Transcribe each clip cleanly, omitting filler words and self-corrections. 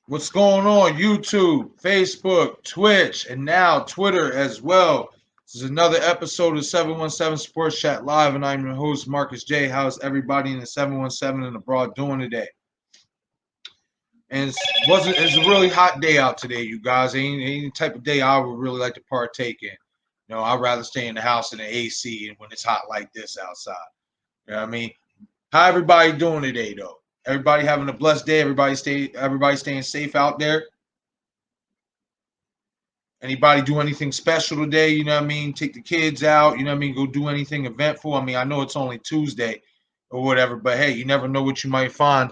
What's going on YouTube, Facebook, Twitch, and now Twitter as well? This is another episode of 717 Sports Chat Live, and I'm your host, Marcus J. How's everybody in the 717 and abroad doing today? And it's a really hot day out today, you guys. Ain't any type of day I would really like to partake in. You know, I'd rather stay in the house in the AC and when it's hot like this outside. You know what I mean? How everybody doing today, though? Everybody having a blessed day. Everybody staying safe out there. Anybody do anything special today? You know what I mean? Take the kids out. You know what I mean? Go do anything eventful. I mean, I know it's only Tuesday or whatever, but hey, you never know what you might find,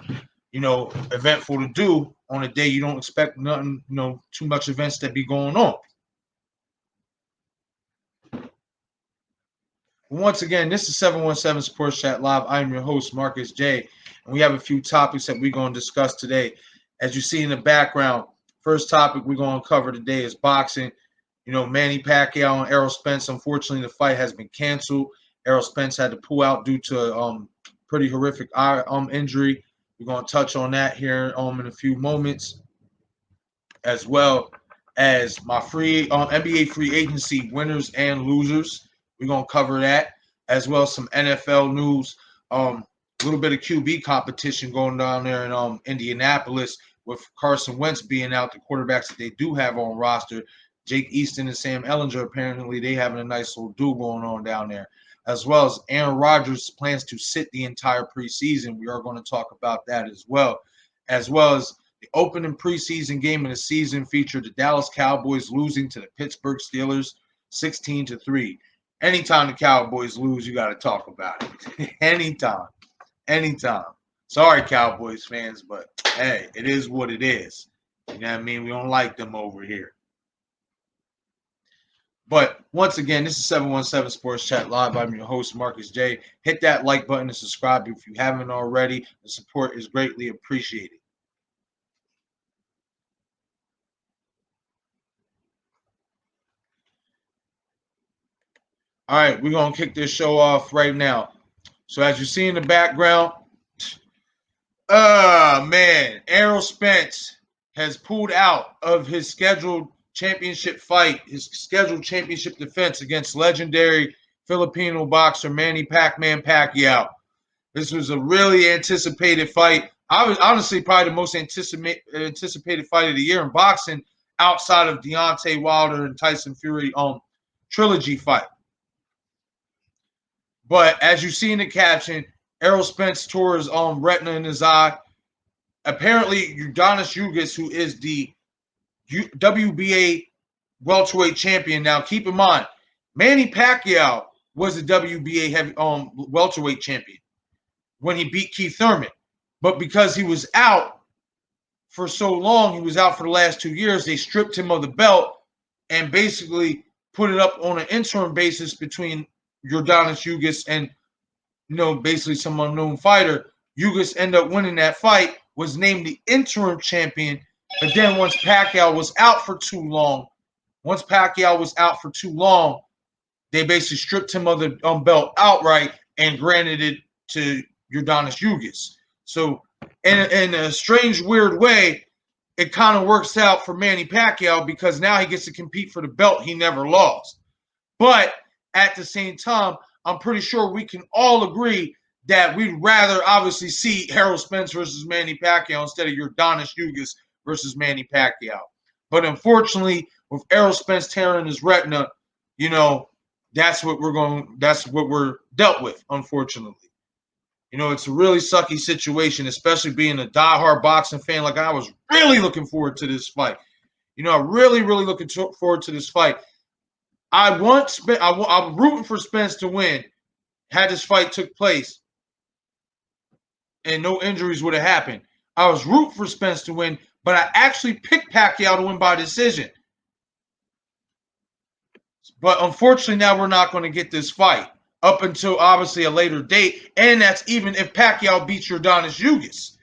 you know, eventful to do on a day you don't expect nothing, you know, too much events that be going on. Once again, this is 717 Sports Chat Live. I'm your host, Marcus J. And we have a few topics that we're going to discuss today. As you see in the background, first topic we're going to cover today is boxing. You know, Manny Pacquiao and Errol Spence. Unfortunately, the fight has been canceled. Errol Spence had to pull out due to pretty horrific eye injury. We're going to touch on that here in a few moments, as well as my free NBA free agency winners and losers. We're going to cover that, as well as some NFL news. A little bit of QB competition going down there in Indianapolis with Carson Wentz being out, the quarterbacks that they do have on roster. Jake Easton and Sam Ellinger, apparently they having a nice little duel going on down there, as well as Aaron Rodgers plans to sit the entire preseason. We are going to talk about that as well as the opening preseason game of the season featured the Dallas Cowboys losing to the Pittsburgh Steelers 16-3. Anytime the Cowboys lose, you got to talk about it. Anytime. Sorry, Cowboys fans, but hey, it is what it is. You know what I mean? We don't like them over here. But once again, this is 717 Sports Chat Live. I'm your host, Marcus J. Hit that like button and subscribe if you haven't already. The support is greatly appreciated. All right, we're going to kick this show off right now. So as you see in the background, man, Errol Spence has pulled out of his scheduled championship fight, his scheduled championship defense against legendary Filipino boxer Manny Pac-Man Pacquiao. This was a really anticipated fight. I was honestly probably the most anticipated fight of the year in boxing outside of Deontay Wilder and Tyson Fury trilogy fight. But as you see in the caption, Errol Spence tore his retina in his eye. Apparently, Udonis Ugas, who is the WBA welterweight champion. Now, keep in mind, Manny Pacquiao was the WBA heavy welterweight champion when he beat Keith Thurman. But because he was out for so long, he was out for the last 2 years, they stripped him of the belt and basically put it up on an interim basis between Udonis Ugas and, you know, basically some unknown fighter. Ugas ended up winning that fight, was named the interim champion, but then once Pacquiao was out for too long, they basically stripped him of the belt outright and granted it to Yordanis Ugas. So in a strange, weird way, it kind of works out for Manny Pacquiao because now he gets to compete for the belt he never lost. But at the same time, I'm pretty sure we can all agree that we'd rather obviously see Errol Spence versus Manny Pacquiao instead of Yordanis Ugas versus Manny Pacquiao. But unfortunately, with Errol Spence tearing his retina, you know, that's what we're dealt with, unfortunately. You know, it's a really sucky situation, especially being a diehard boxing fan. Like, I was really looking forward to this fight. You know, I'm really looking forward to this fight. I'm rooting for Spence to win had this fight took place and no injuries would have happened. I was rooting for Spence to win, but I actually picked Pacquiao to win by decision. But unfortunately, now we're not going to get this fight up until obviously a later date, and that's even if Pacquiao beats Yordanis Ugas,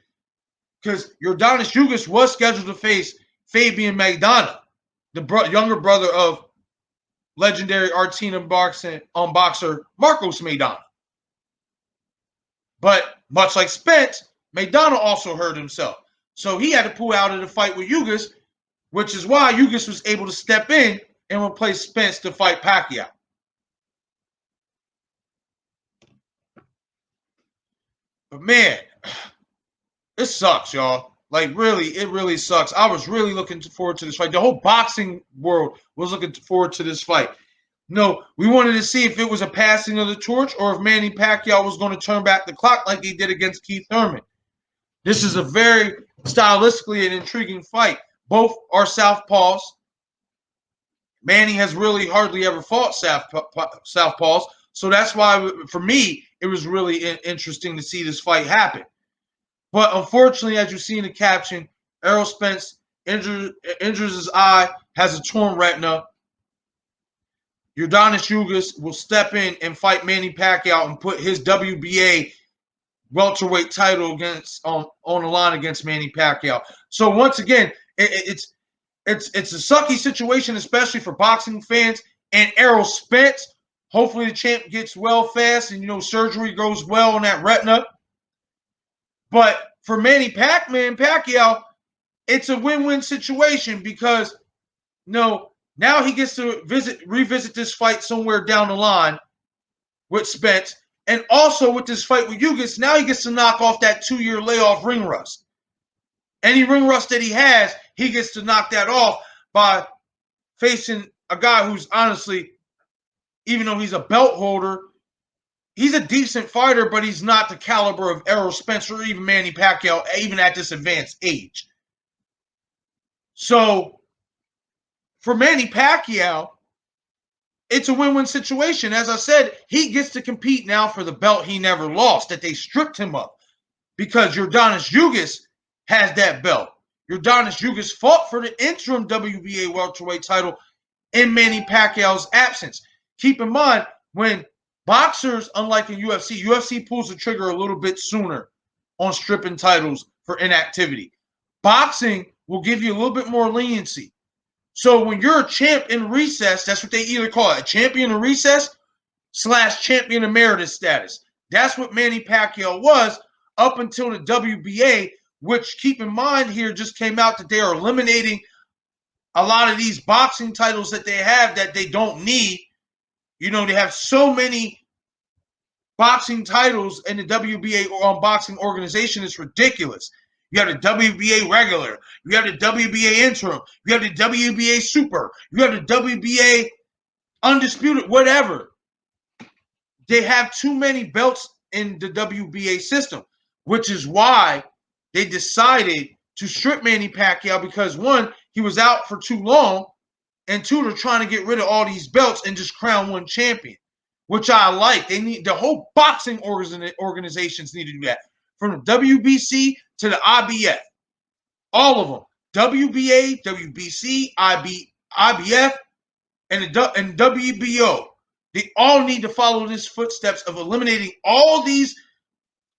because Yordanis Ugas was scheduled to face Fabian Maidana, the younger brother of legendary Argentina boxer Marcos Maidana. But much like Spence, Maidana also hurt himself, so he had to pull out of the fight with Ugas, which is why Ugas was able to step in and replace Spence to fight Pacquiao. But man, it sucks, y'all. Like, really, it really sucks. I was really looking forward to this fight. The whole boxing world was looking forward to this fight. No, we wanted to see if it was a passing of the torch or if Manny Pacquiao was going to turn back the clock like he did against Keith Thurman. This is a very stylistically and intriguing fight. Both are southpaws. Manny has really hardly ever fought southpaws, so that's why, for me, it was really interesting to see this fight happen. But unfortunately, as you see in the caption, Errol Spence injures his eye, has a torn retina. Yordanis Ugas will step in and fight Manny Pacquiao and put his WBA welterweight title on the line against Manny Pacquiao. So once again, it's a sucky situation, especially for boxing fans and Errol Spence. Hopefully the champ gets well fast and, surgery goes well on that retina. But for Manny Pacquiao, it's a win-win situation because, now he gets to revisit this fight somewhere down the line with Spence. And also with this fight with Ugas, now he gets to knock off that 2-year layoff ring rust. Any ring rust that he has, he gets to knock that off by facing a guy who's honestly, even though he's a belt holder, he's a decent fighter, but he's not the caliber of Errol Spence or even Manny Pacquiao, even at this advanced age. So for Manny Pacquiao, it's a win-win situation. As I said, he gets to compete now for the belt he never lost, that they stripped him of, because Yordanis Ugas has that belt. Yordanis Ugas fought for the interim WBA welterweight title in Manny Pacquiao's absence. Keep in mind, when boxers, unlike in UFC pulls the trigger a little bit sooner on stripping titles for inactivity. Boxing will give you a little bit more leniency. So when you're a champ in recess, that's what they either call it, a champion in recess / champion emeritus status. That's what Manny Pacquiao was up until the WBA, which, keep in mind here, just came out that they are eliminating a lot of these boxing titles that they have that they don't need. They have so many boxing titles in the WBA boxing organization. It's ridiculous. You have the WBA regular. You have the WBA interim. You have the WBA super. You have the WBA undisputed, whatever. They have too many belts in the WBA system, which is why they decided to strip Manny Pacquiao because, one, he was out for too long, and two, they're trying to get rid of all these belts and just crown one champion, which I like. They need the whole boxing organizations need to do that, from the WBC to the IBF, all of them. WBA, WBC, IBF, and WBO. They all need to follow these footsteps of eliminating all these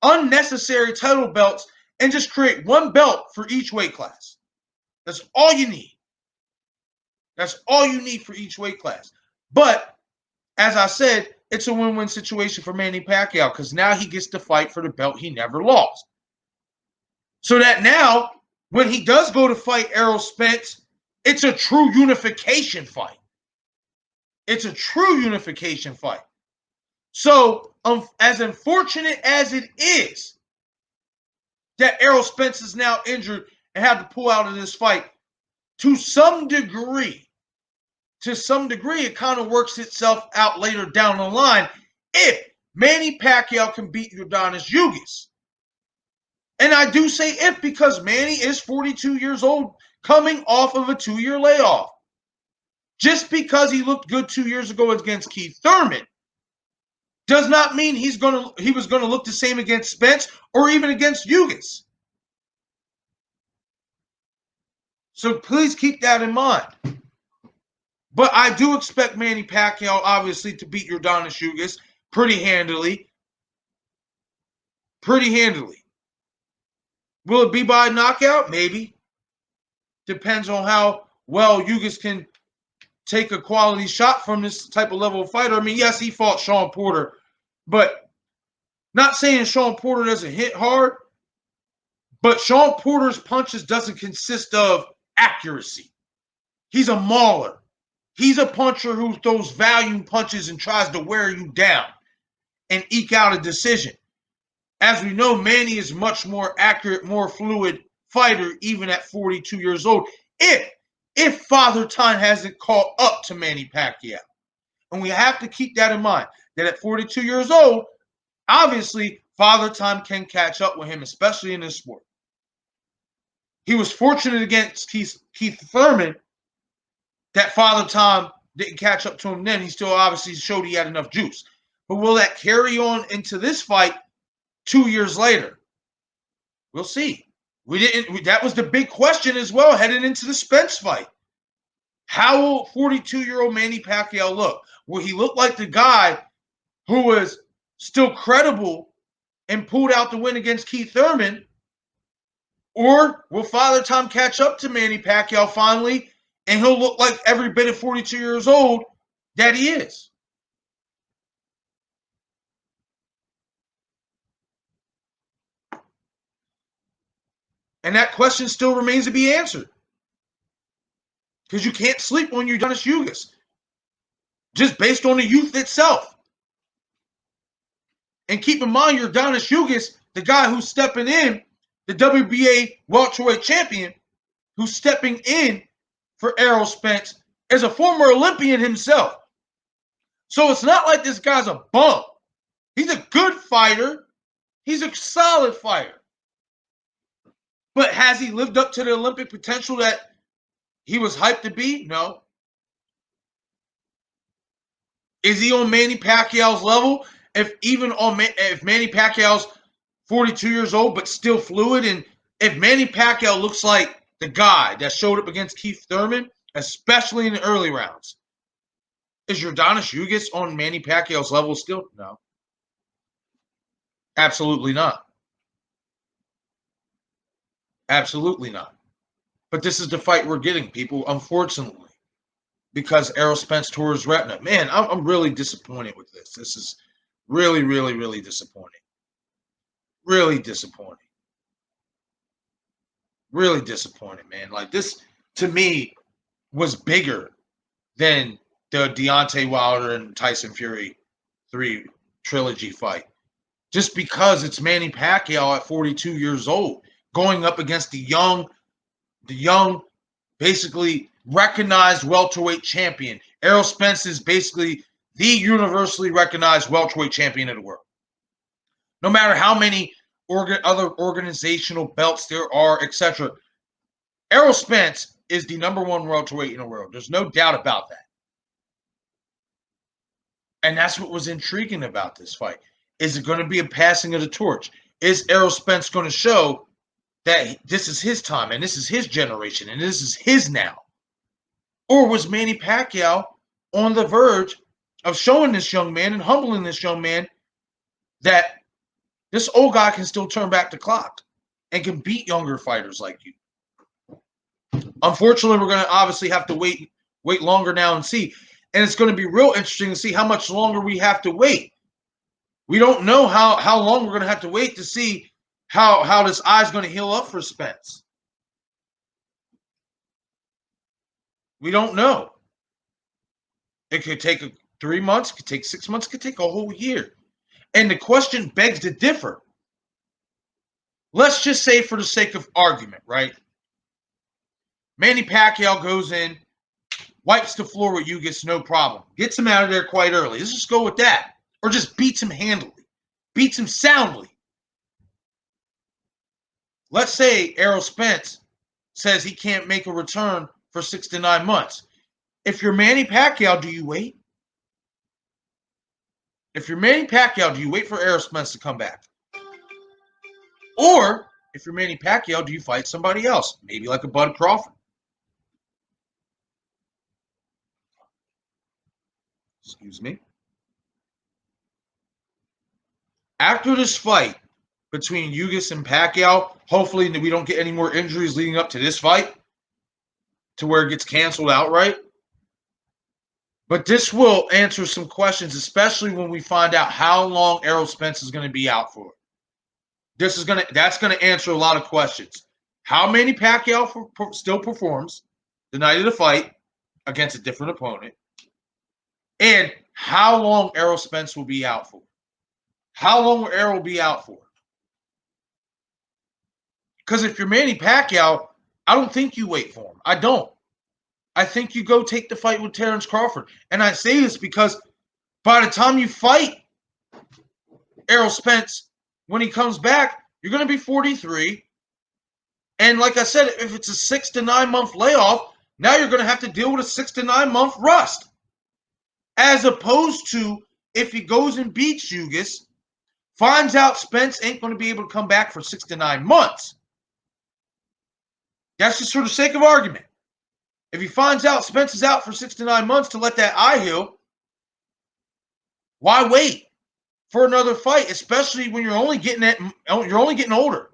unnecessary title belts and just create one belt for each weight class. That's all you need. That's all you need for each weight class. But as I said, it's a win-win situation for Manny Pacquiao because now he gets to fight for the belt he never lost. So that now, when he does go to fight Errol Spence, it's a true unification fight. It's a true unification fight. So, as unfortunate as it is that Errol Spence is now injured and had to pull out of this fight, to some degree, it kind of works itself out later down the line if Manny Pacquiao can beat Yordenis Ugas. And I do say if because Manny is 42 years old coming off of a 2-year layoff. Just because he looked good 2 years ago against Keith Thurman does not mean he was going to look the same against Spence or even against Ugas. So please keep that in mind. But I do expect Manny Pacquiao, obviously, to beat Yordenis Ugas pretty handily. Pretty handily. Will it be by knockout? Maybe. Depends on how well Ugas can take a quality shot from this type of level of fighter. I mean, yes, he fought Sean Porter, but not saying Sean Porter doesn't hit hard, but Sean Porter's punches doesn't consist of accuracy. He's a mauler. He's a puncher who throws volume punches and tries to wear you down and eke out a decision. As we know, Manny is much more accurate, more fluid fighter, even at 42 years old. If Father Time hasn't caught up to Manny Pacquiao. And we have to keep that in mind, that at 42 years old, obviously, Father Time can catch up with him, especially in this sport. He was fortunate against Keith Thurman that Father Time didn't catch up to him then. He still obviously showed he had enough juice. But will that carry on into this fight 2 years later? We'll see. That was the big question as well heading into the Spence fight. How will 42-year-old Manny Pacquiao look? Will he look like the guy who was still credible and pulled out the win against Keith Thurman? Or will Father Time catch up to Manny Pacquiao finally and he'll look like every bit of 42 years old that he is? And that question still remains to be answered. Because you can't sleep on Yordenis Ugas just based on the youth itself. And keep in mind, Yordenis Ugas, the guy who's stepping in, the WBA welterweight champion, who's stepping in for Errol Spence, is a former Olympian himself. So it's not like this guy's a bum. He's a good fighter. He's a solid fighter. But has he lived up to the Olympic potential that he was hyped to be? No. Is he on Manny Pacquiao's level? If Manny Pacquiao's 42 years old but still fluid, and if Manny Pacquiao looks like the guy that showed up against Keith Thurman, especially in the early rounds, is Yordenis Ugas on Manny Pacquiao's level still? No. Absolutely not. Absolutely not. But this is the fight we're getting, people, unfortunately, because Errol Spence tore his retina. Man, I'm really disappointed with this. This is really, really, really disappointing. Really disappointing. Really disappointed, man. Like, this, to me, was bigger than the Deontay Wilder and Tyson Fury 3 trilogy fight. Just because it's Manny Pacquiao at 42 years old going up against the young, basically recognized welterweight champion. Errol Spence is basically the universally recognized welterweight champion of the world. No matter how many other organizational belts there are, etc., Errol Spence is the number one welterweight in the world. There's no doubt about that. And that's what was intriguing about this fight. Is it going to be a passing of the torch? Is Errol Spence going to show that this is his time and this is his generation and this is his now? Or was Manny Pacquiao on the verge of showing this young man and humbling this young man that this old guy can still turn back the clock and can beat younger fighters like you? Unfortunately, we're going to obviously have to wait longer now and see. And it's going to be real interesting to see how much longer we have to wait. We don't know how long we're going to have to wait to see how this eye is going to heal up for Spence. We don't know. It could take 3 months, it could take 6 months, it could take a whole year. And the question begs to differ. Let's just say, for the sake of argument, right? Manny Pacquiao goes in, wipes the floor with Ugas, no problem. Gets him out of there quite early. Let's just go with that. Or just beats him handily. Beats him soundly. Let's say Errol Spence says he can't make a return for 6 to 9 months. If you're Manny Pacquiao, do you wait? If you're Manny Pacquiao, do you wait for Errol Spence to come back? Or, if you're Manny Pacquiao, do you fight somebody else? Maybe like a Bud Crawford. Excuse me. After this fight between Ugas and Pacquiao, hopefully we don't get any more injuries leading up to this fight to where it gets canceled outright. But this will answer some questions, especially when we find out how long Errol Spence is going to be out for. That's going to answer a lot of questions. How Manny Pacquiao still performs the night of the fight against a different opponent, and how long Errol Spence will be out for. How long will Errol be out for? Because if you're Manny Pacquiao, I don't think you wait for him. I don't. I think you go take the fight with Terrence Crawford. And I say this because by the time you fight Errol Spence, when he comes back, you're going to be 43. And like I said, if it's a 6 to 9 month layoff, now you're going to have to deal with a 6 to 9 month rust. As opposed to if he goes and beats Ugas, finds out Spence ain't going to be able to come back for 6 to 9 months. That's just for the sake of argument. If he finds out Spence is out for 6 to 9 months to let that eye heal, why wait for another fight, especially when you're only getting older?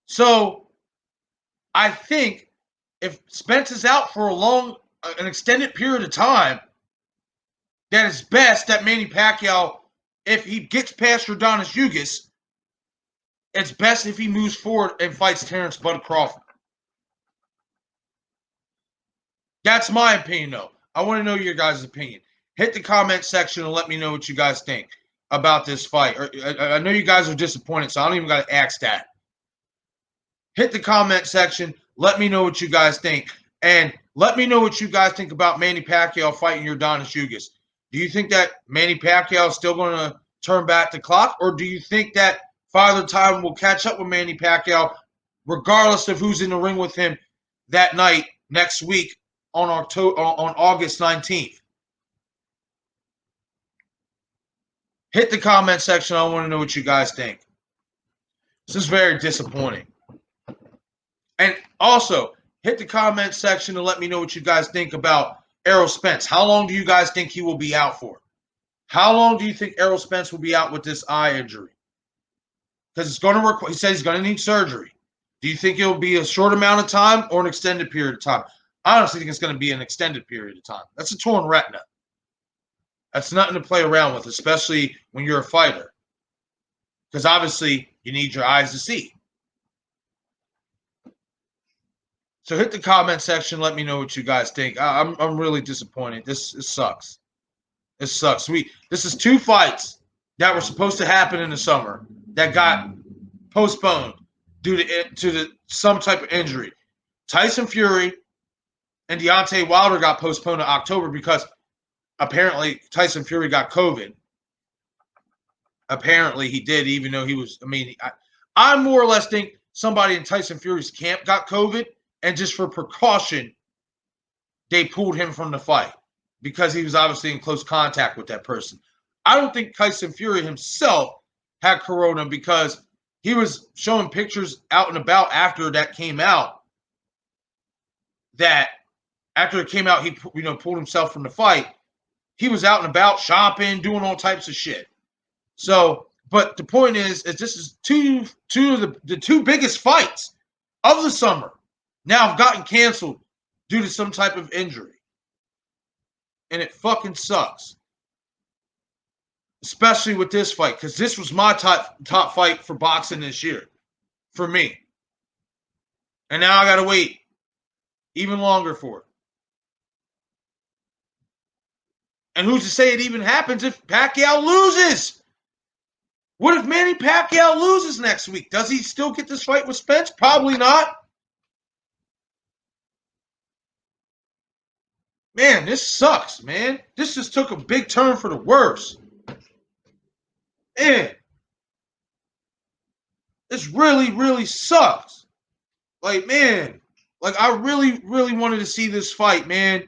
So I think if Spence is out for an extended period of time, that it's best that Manny Pacquiao, if he gets past Yordenis Ugas, it's best if he moves forward and fights Terrence Bud Crawford. That's my opinion, though. I want to know your guys' opinion. Hit the comment section and let me know what you guys think about this fight. I know you guys are disappointed, so I don't even got to ask that. Hit the comment section. Let me know what you guys think. And let me know what you guys think about Manny Pacquiao fighting Yordenis Ugas. Do you think that Manny Pacquiao is still going to turn back the clock? Or do you think that Father Time will catch up with Manny Pacquiao regardless of who's in the ring with him that night next week on August 19th? Hit the comment section. I want to know what you guys think. This is very disappointing. And also, hit the comment section and let me know what you guys think about Errol Spence. How long do you guys think he will be out for? How long do you think Errol Spence will be out with this eye injury? Because it's going to require, he says he's going to need surgery. Do you think it'll be a short amount of time or an extended period of time? I honestly think it's going to be an extended period of time. That's a torn retina. That's nothing to play around with, especially when you're a fighter. Because obviously, you need your eyes to see. So hit the comment section. Let me know what you guys think. I'm really disappointed. This sucks. This sucks. This is 2 fights that were supposed to happen in the summer that got postponed due to some type of injury. Tyson Fury and Deontay Wilder got postponed to October because apparently Tyson Fury got COVID. Apparently he did, even though he was. I more or less think somebody in Tyson Fury's camp got COVID, and just for precaution, they pulled him from the fight because he was obviously in close contact with that person. I don't think Tyson Fury himself had corona because he was showing pictures out and about after that came out. That after it came out, he pulled himself from the fight. He was out and about shopping, doing all types of shit. So, but the point is this is two of the 2 biggest fights of the summer now have gotten canceled due to some type of injury. And it fucking sucks. Especially with this fight, because this was my top fight for boxing this year. For me. And now I gotta wait even longer for it. And who's to say it even happens if Pacquiao loses? What if Manny Pacquiao loses next week? Does he still get this fight with Spence? Probably not. Man, this sucks, man. This just took a big turn for the worse. Man, this really, really sucks. Like, man, like I really, really wanted to see this fight, man.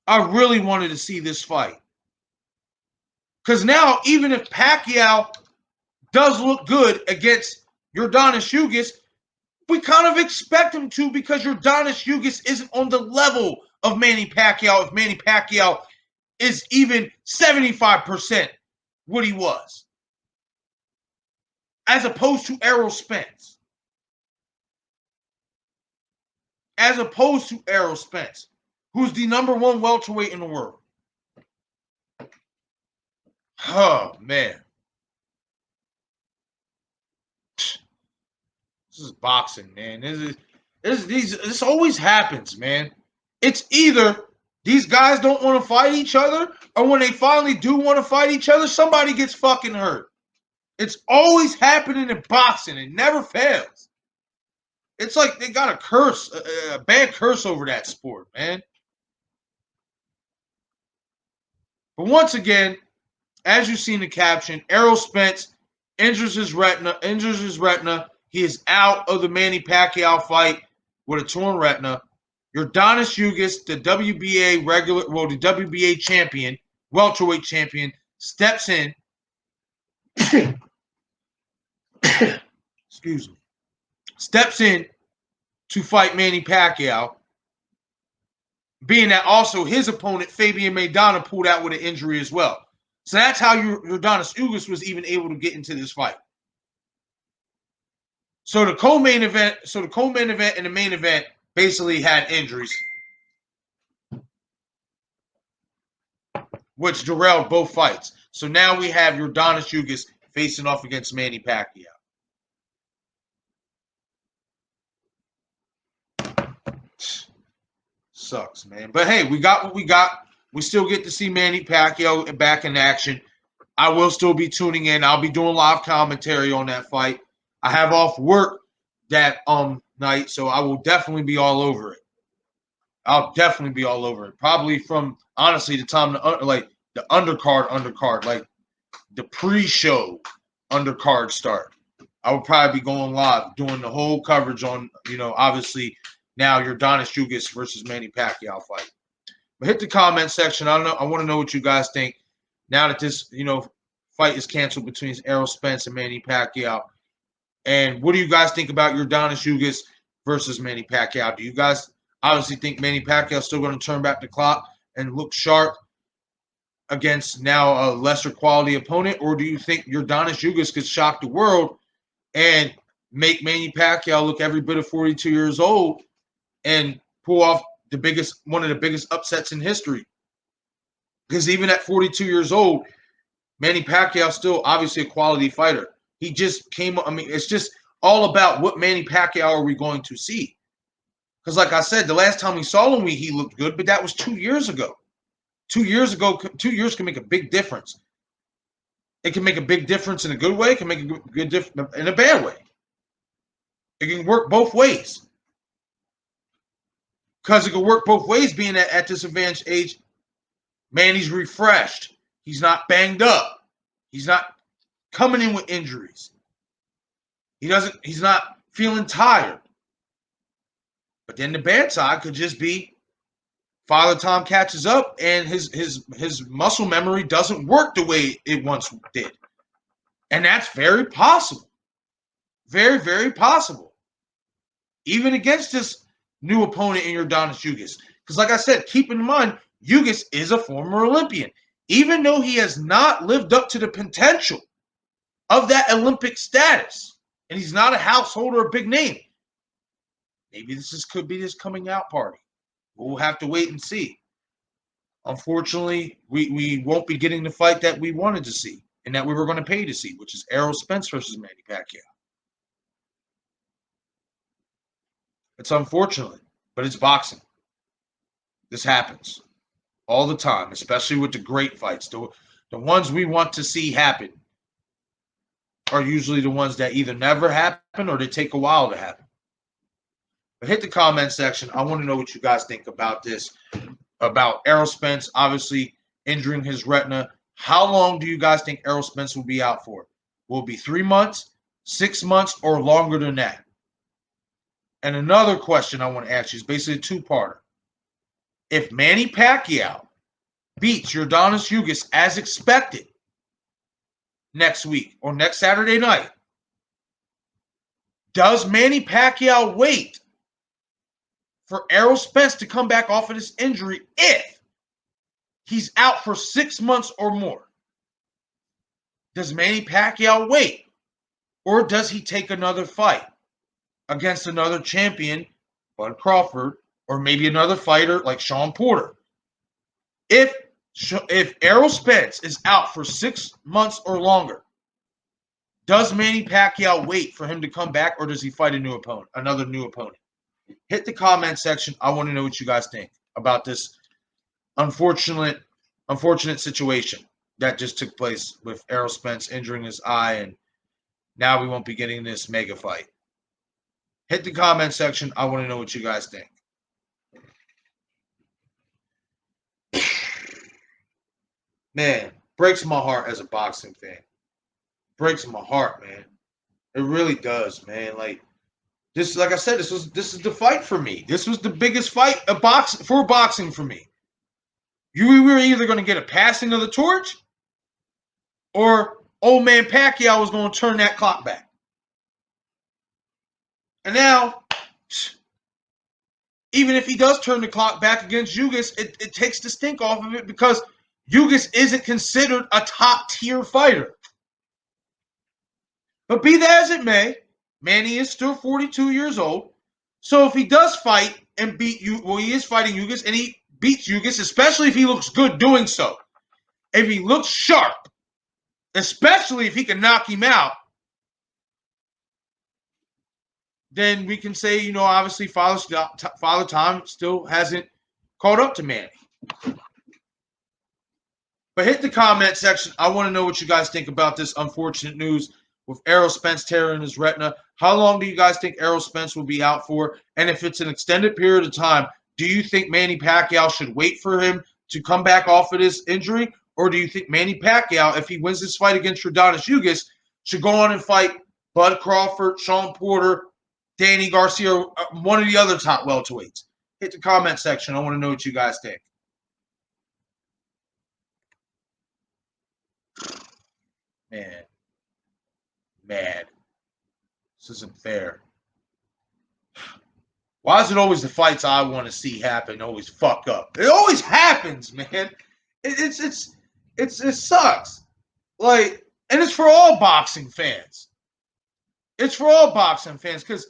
I really wanted to see this fight. Because now, even if Pacquiao does look good against Yordenis Ugas, we kind of expect him to, because Yordenis Ugas isn't on the level of Manny Pacquiao if Manny Pacquiao is even 75% what he was. As opposed to Errol Spence. As opposed to Errol Spence, who's the #1 welterweight in the world. Oh, man. This is boxing, man. This always happens, man. It's either these guys don't want to fight each other, or when they finally do want to fight each other, somebody gets fucking hurt. It's always happening in boxing. It never fails. It's like they got a curse, a bad curse over that sport, man. But once again, as you see in the caption, Errol Spence injures his retina. He is out of the Manny Pacquiao fight with a torn retina. Yordenis Ugas, the the WBA champion, welterweight champion, steps in. Excuse me. Steps in to fight Manny Pacquiao, being that also his opponent, Fabian Maidana, pulled out with an injury as well. So that's how Yordenis Ugas was even able to get into this fight. So the co-main event and the main event basically had injuries, which derailed both fights. So now we have Yordenis Ugas facing off against Manny Pacquiao. Sucks, man. But hey, we got what we got. We still get to see Manny Pacquiao back in action. I will still be tuning in. I'll be doing live commentary on that fight. I have off work that night, so I will definitely be all over it. I'll definitely be all over it. Probably from, honestly, the time the undercard, like the pre-show undercard start. I will probably be going live, doing the whole coverage on, obviously now Yordenis Ugas versus Manny Pacquiao fight. But hit the comment section. I want to know what you guys think now that this, fight is canceled between Errol Spence and Manny Pacquiao. And what do you guys think about Yordenis Ugas versus Manny Pacquiao? Do you guys obviously think Manny Pacquiao is still going to turn back the clock and look sharp against now a lesser quality opponent? Or do you think Yordenis Ugas could shock the world and make Manny Pacquiao look every bit of 42 years old and pull off one of the biggest upsets in history? Because even at 42 years old, Manny Pacquiao is still obviously a quality fighter. He just came. I mean, it's just all about what Manny Pacquiao are we going to see? Because, like I said, the last time we saw him, he looked good, but that was 2 years ago. 2 years can make a big difference. It can make a big difference in a good way. It can make a good difference in a bad way. It can work both ways. Because it can work both ways, being at this advanced age. Manny's refreshed. He's not banged up. He's not coming in with injuries. He's not feeling tired. But then the bad side could just be Father Time catches up and his muscle memory doesn't work the way it once did. And that's very possible. Very, very possible. Even against this new opponent in Yordenis Ugas. Because like I said, keep in mind, Ugas is a former Olympian. Even though he has not lived up to the potential of that Olympic status, and he's not a household or a big name, Maybe could be his coming out party. We'll have to wait and see. Unfortunately, we won't be getting the fight that we wanted to see and that we were going to pay to see, which is Errol Spence versus Manny Pacquiao. It's unfortunate, but it's boxing. This happens all the time, especially with the great fights. The ones we want to see happen are usually the ones that either never happen or they take a while to happen. But hit the comment section. I want to know what you guys think about this, about Errol Spence obviously injuring his retina. How long do you guys think Errol Spence will be out for? Will it be 3 months, 6 months, or longer than that? And another question I want to ask you is basically a two-parter. If Manny Pacquiao beats Yordenis Ugas as expected next week or next Saturday night, does Manny Pacquiao wait for Errol Spence to come back off of this injury if he's out for 6 months or more? Does Manny Pacquiao wait? Or does he take another fight against another champion, Bud Crawford, or maybe another fighter like Sean Porter? If Errol Spence is out for 6 months or longer, does Manny Pacquiao wait for him to come back, or does he fight another new opponent? Hit the comment section. I want to know what you guys think about this unfortunate situation that just took place with Errol Spence injuring his eye, and now we won't be getting this mega fight. Hit the comment section. I want to know what you guys think. Man, breaks my heart as a boxing fan. Breaks my heart, man. It really does, man. Like this, like I said, this is the fight for me. This was the biggest fight for boxing for me. We were either going to get a passing of the torch, or old man Pacquiao was going to turn that clock back. And now, even if he does turn the clock back against Ugas, it takes the stink off of it because Ugas isn't considered a top-tier fighter. But be that as it may, Manny is still 42 years old. So if he does fight and beat you, well, he is fighting Ugas and he beats Ugas, especially if he looks good doing so. If he looks sharp, especially if he can knock him out, then we can say, you know, obviously Father Time still hasn't caught up to Manny. But hit the comment section. I want to know what you guys think about this unfortunate news with Errol Spence tearing his retina. How long do you guys think Errol Spence will be out for? And if it's an extended period of time, do you think Manny Pacquiao should wait for him to come back off of this injury? Or do you think Manny Pacquiao, if he wins this fight against Yordenis Ugas, should go on and fight Bud Crawford, Sean Porter, Danny Garcia, one of the other top welterweights? Hit the comment section. I want to know what you guys think. Man, this isn't fair. Why is it always the fights I want to see happen always fuck up? It always happens, man. It sucks. Like, and it's for all boxing fans. It's for all boxing fans because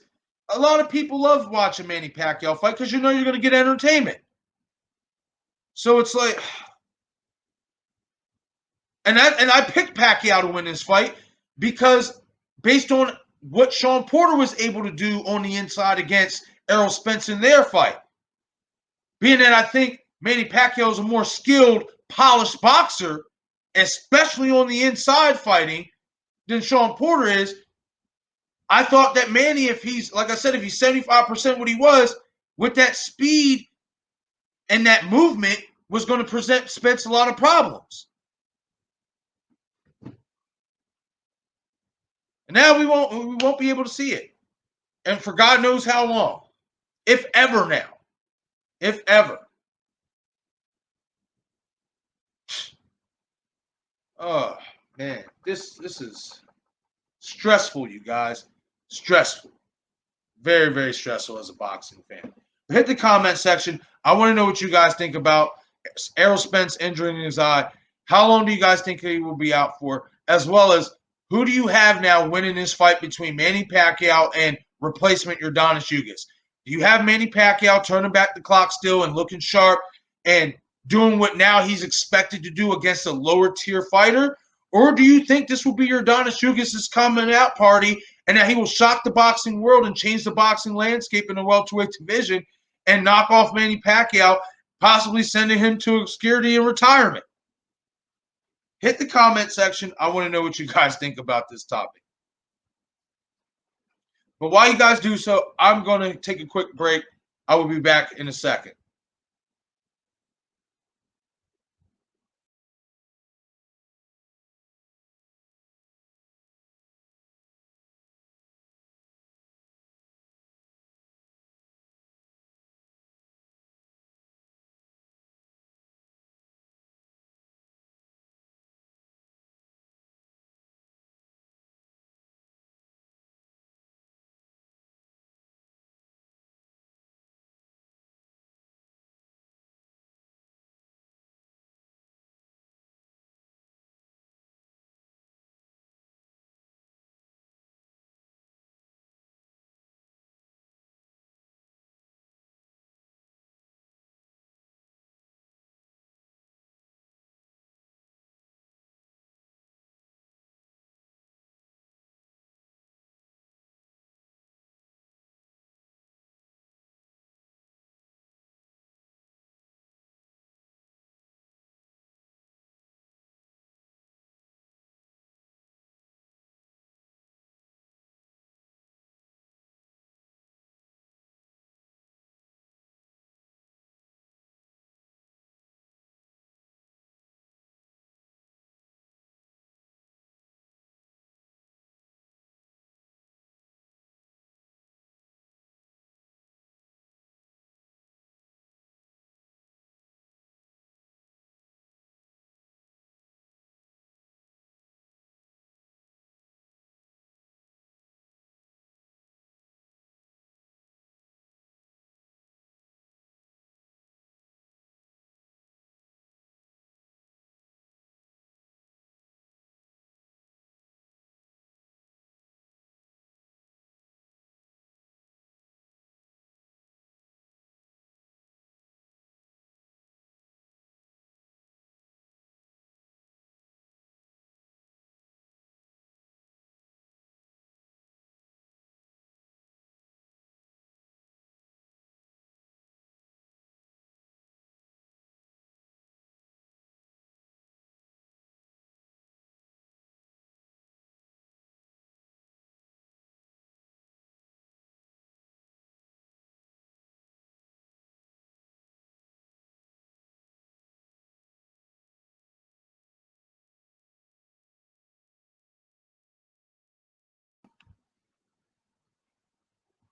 a lot of people love watching Manny Pacquiao fight because you know you're going to get entertainment. So it's like, and I picked Pacquiao to win this fight because based on what Sean Porter was able to do on the inside against Errol Spence in their fight. Being that I think Manny Pacquiao is a more skilled, polished boxer, especially on the inside fighting, than Sean Porter is, I thought that Manny, if he's 75% what he was, with that speed and that movement, was going to present Spence a lot of problems. And now we won't be able to see it. And for God knows how long. If ever now. If ever. Oh, man. This is stressful, you guys. Stressful. Very, very stressful as a boxing fan. Hit the comment section. I want to know what you guys think about Errol Spence injuring his eye. How long do you guys think he will be out for? As well as, who do you have now winning this fight between Manny Pacquiao and replacement Yordenis Ugas? Do you have Manny Pacquiao turning back the clock still and looking sharp and doing what now he's expected to do against a lower tier fighter? Or do you think this will be your Adonis Jugas' coming out party and that he will shock the boxing world and change the boxing landscape in the welterweight division and knock off Manny Pacquiao, possibly sending him to obscurity and retirement? Hit the comment section. I want to know what you guys think about this topic. But while you guys do so, I'm going to take a quick break. I will be back in a second.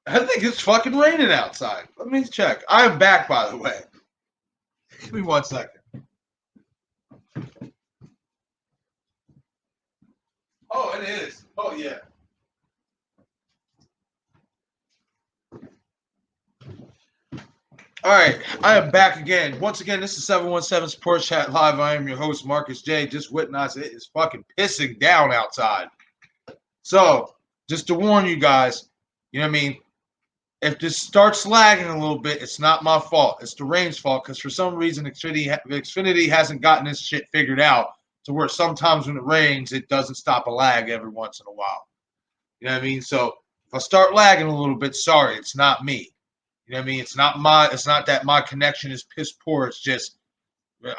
I think it's fucking raining outside. Let me check. I am back, by the way. Give me 1 second. Oh, it is. Oh, yeah. All right, I am back again. Once again, this is 717 Sports Chat Live. I am your host, Marcus J. Just witness it is fucking pissing down outside. So, just to warn you guys, you know what I mean? If this starts lagging a little bit, it's not my fault. It's the rain's fault because for some reason Xfinity hasn't gotten this shit figured out to where sometimes when it rains, it doesn't stop a lag every once in a while. You know what I mean? So if I start lagging a little bit, sorry, it's not me. You know what I mean? It's not that my connection is piss poor. It's just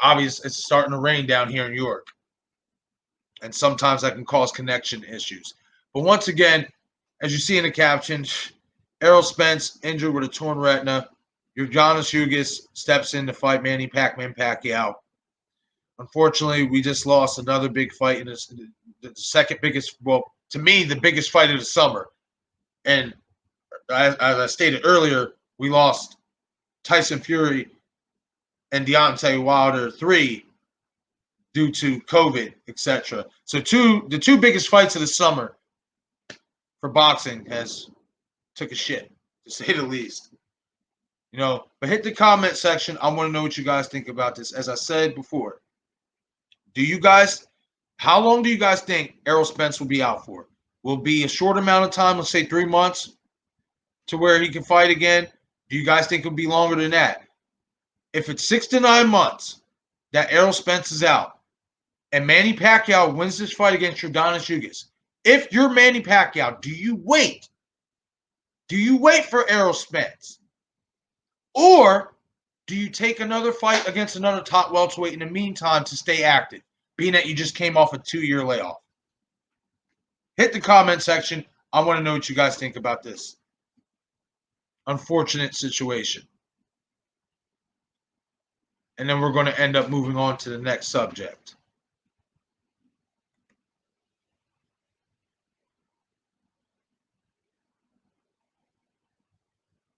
obvious it's starting to rain down here in York. And sometimes that can cause connection issues. But once again, as you see in the caption, Errol Spence injured with a torn retina. Your Adonis Jugas steps in to fight Manny Pacquiao. Unfortunately, we just lost another big fight in this, the second biggest, well, to me, the biggest fight of the summer. And as I stated earlier, we lost Tyson Fury and Deontay Wilder 3 due to COVID, etc. So the two biggest fights of the summer for boxing has took a shit, to say the least. You know, but hit the comment section. I want to know what you guys think about this. As I said before, how long do you guys think Errol Spence will be out for? Will it be a short amount of time, let's say 3 months, to where he can fight again? Do you guys think it'll be longer than that? If it's 6 to 9 months that Errol Spence is out and Manny Pacquiao wins this fight against Yordenis Ugas, if you're Manny Pacquiao, do you wait? Do you wait for Errol Spence? Or do you take another fight against another top welterweight in the meantime to stay active, being that you just came off a 2-year layoff? Hit the comment section. I want to know what you guys think about this unfortunate situation. And then we're going to end up moving on to the next subject.